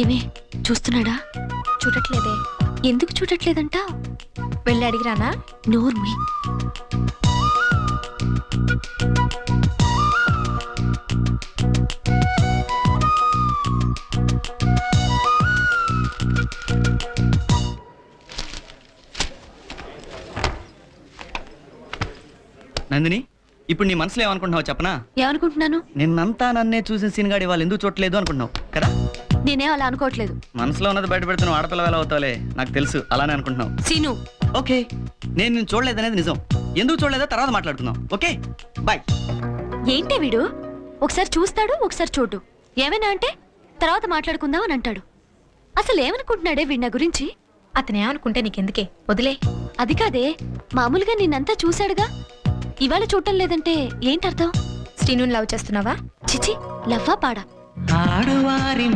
ఏమే చూస్తున్నాడా? చూడట్లేదే. ఎందుకు చూడట్లేదంట? వెళ్ళి అడిగిరానా? నోర్మి. నందిని, ఇప్పుడు నీ మనసులో ఏమనుకుంటున్నావు చెప్పనా? ఏమనుకుంటున్నాను? నిన్నంతా నన్నే చూసిన సీన్గాడి వాళ్ళు ఎందుకు చూడలేదు అనుకుంటున్నావు కదా? నేనే అలా అనుకోవట్లేదు. మనసులో ఉన్నది బయట పెడుతున్నావు, ఆడపిల్ల వేళ అవుతావులే, నాకు తెలుసు. అలానే అనుకుంటున్నావు. సీను, ఓకే, నేను నిన్ను చూడలేదనేది నిజం. ఎందుకు చూడలేదో తర్వాత మాట్లాడుకుందాం. Okay bye. ఏంటి వీడు? ఒకసారి చూస్తాడు, ఒకసారి చూడు. ఏమైనా అంటే తర్వాత మాట్లాడుకుందాం అని అంటాడు. అసలు ఏమనుకుంటున్నాడే వీడి నా గురించి? అతనేమనుకుంటే నీకెందుకే, వదిలే. అది కాదే, మామూలుగా నిన్నంతా చూశాడుగా, ఇవాళ చూడటం లేదంటే ఏంటర్థం? శ్రీనుని లవ్ చేస్తున్నావా? చిచి, లవ్వా పాడా? ఆడువారి